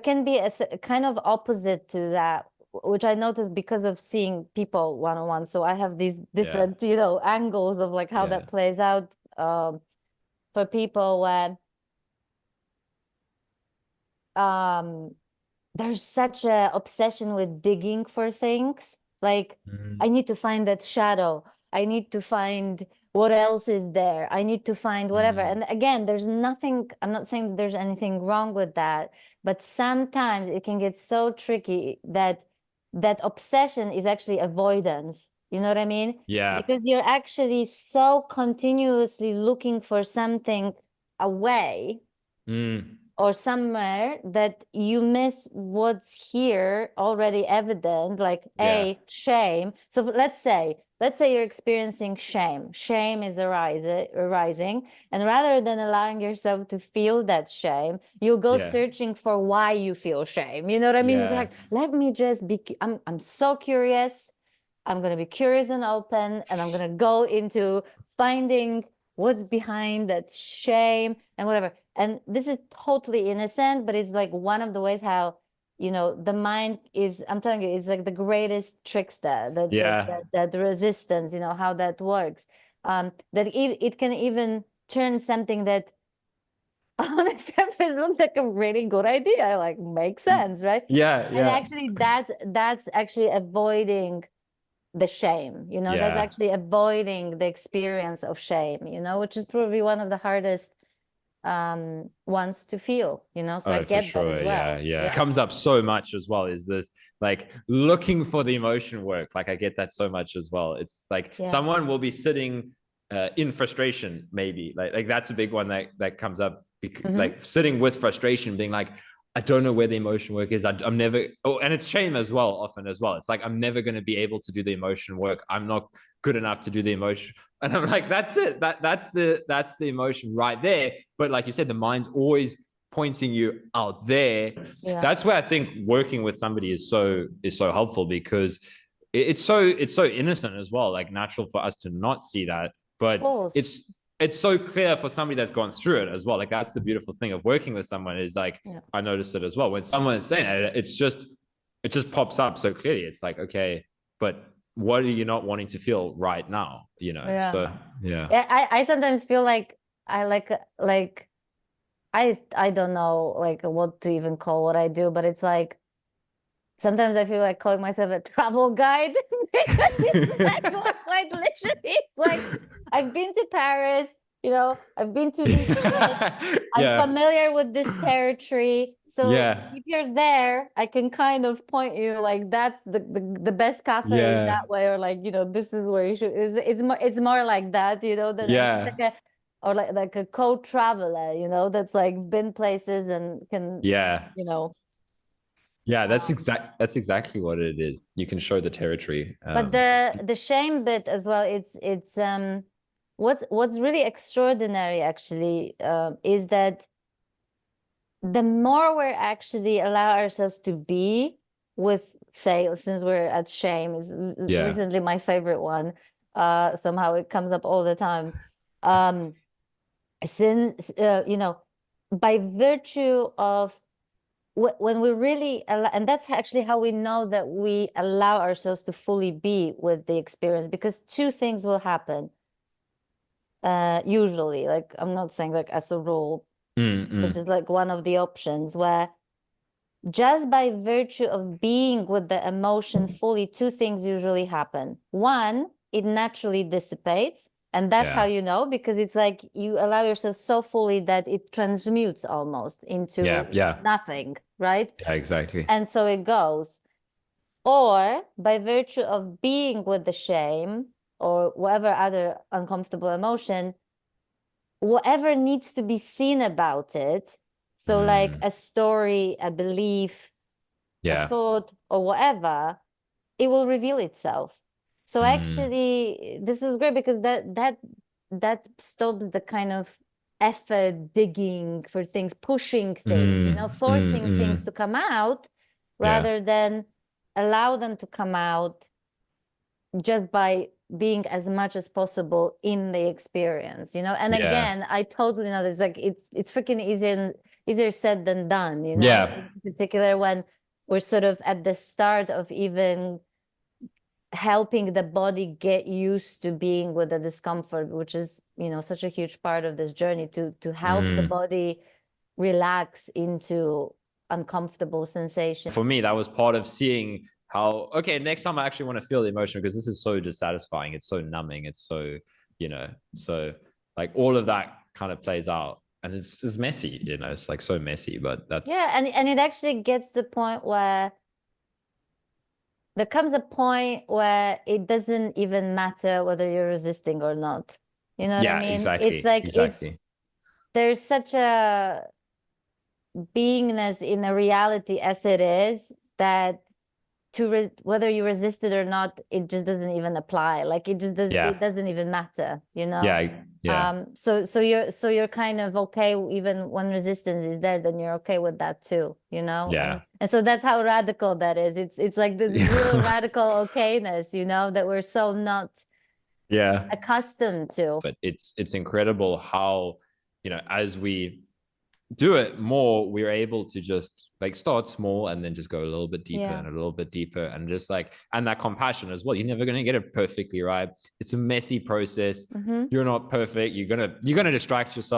can be a kind of opposite to that, which I noticed because of seeing people one-on-one. So I have these different, angles of like how Yeah. that plays out for people when um there's such a obsession with digging for things. Like, Mm. I need to find that shadow. I need to find what else is there. I need to find whatever. Mm. And again, there's nothing, I'm not saying there's anything wrong with that, but sometimes it can get so tricky that that obsession is actually avoidance. You know what I mean? Yeah. Because you're actually so continuously looking for something away Mm. or somewhere that you miss what's here already evident, like Yeah. shame. So let's say you're experiencing shame is arising, and rather than allowing yourself to feel that shame, you'll go Yeah. searching for why you feel shame. You know what I mean? Yeah. Like, let me just be, I'm so curious. I'm going to be curious and open, and I'm going to go into finding what's behind that shame and whatever. And this is totally innocent, but it's like one of the ways how, the mind is, I'm telling you, it's like the greatest trickster, Yeah. that resistance, how that works. That it can even turn something that on the surface looks like a really good idea, like makes sense, right? Yeah. And Yeah. actually that's actually avoiding the shame, that's Yeah. actually avoiding the experience of shame, which is probably one of the hardest ones to feel, so I Oh, for get that as sure. Yeah. well. Yeah. It Yeah. comes up so much as well. Is this like looking for the emotion work? Like I get that so much as well. It's like Yeah. someone will be sitting in frustration, maybe. Like that's a big one that comes up. Hmm. Like sitting with frustration, being like, I don't know where the emotion work is. I'm never. Oh, and it's shame as well. Often as well. It's like I'm never going to be able to do the emotion work. I'm not good enough to do the emotion. And I'm like, that's it. That's the emotion right there. But like you said, the mind's always pointing you out there. Yeah. That's where I think working with somebody is so helpful because it's so innocent as well, like natural for us to not see that, Of but course. it's so clear for somebody that's gone through it as well. Like that's the beautiful thing of working with someone is like Yeah. I noticed it as well when someone is saying it, it just pops up so clearly. It's like, okay, but what are you not wanting to feel right now? Yeah. So yeah. Yeah, I sometimes feel like I like I don't know like what to even call what I do, but it's like sometimes I feel like calling myself a travel guide because it's like quite literally. It's like I've been to Paris, I've been to these places. I'm Yeah. familiar with this territory. So Yeah. if you're there, I can kind of point you like that's the best cafe is Yeah. that way, or like, this is where you should it's more like that, than anything Yeah. like a or like a co-traveler, that's like been places and can, Yeah. you know. Yeah, that's exactly what it is. You can show the territory. But the shame bit as well, it's what's really extraordinary actually is that the more we're actually allow ourselves to be with, say, since we're at shame is Yeah. recently my favorite one. Somehow it comes up all the time. Um, since by virtue of when we really allow, and that's actually how we know that we allow ourselves to fully be with the experience, because two things will happen usually, like I'm not saying like as a rule, but Mm-mm. just like one of the options where just by virtue of being with the emotion fully, two things usually happen. One, it naturally dissipates. And that's how Yeah. you know, because it's like you allow yourself so fully that it transmutes almost Yeah. into Yeah. nothing, right? Yeah, exactly. And so it goes. Or by virtue of being with the shame or whatever other uncomfortable emotion, whatever needs to be seen about it, so like Mm. a story, a belief, a Yeah. thought, or whatever, it will reveal itself. So Mm. actually, this is great because that stops the kind of effort digging for things, pushing things, Mm. Mm. forcing things Mm. to come out Yeah. rather than allow them to come out just by being as much as possible in the experience. And Yeah. again, I totally know this, like it's freaking easy, and easier said than done, you know, Yeah. in particular when we're sort of at the start of even helping the body get used to being with the discomfort, which is, you know, such a huge part of this journey, to help the body relax into uncomfortable sensation. For me, that was part of seeing how, okay, next time I actually want to feel the emotion, because this is so dissatisfying. It's so numbing. It's so, you know, so like all of that kind of plays out. And it's messy, you know, it's like so messy, but that's. Yeah, and it actually gets to the point where there comes a point where it doesn't even matter whether you're resisting or not. You know what I mean? Exactly. It's like exactly. there's such a beingness in a reality as it is that whether you resist it or not, it just doesn't even apply. Like it just doesn't, it doesn't even matter, you know? Yeah. So you're kind of okay even when resistance is there, then you're okay with that too, you know? Yeah. And so that's how radical that is. It's like this real radical okayness, you know, that we're so not accustomed to. But it's incredible how, you know, as we do it more, we're able to just like start small and then just go a little bit deeper and a little bit deeper, and just like, and that compassion as well. You're never going to get it perfectly right. It's a messy process. You're not perfect. You're gonna distract yourself.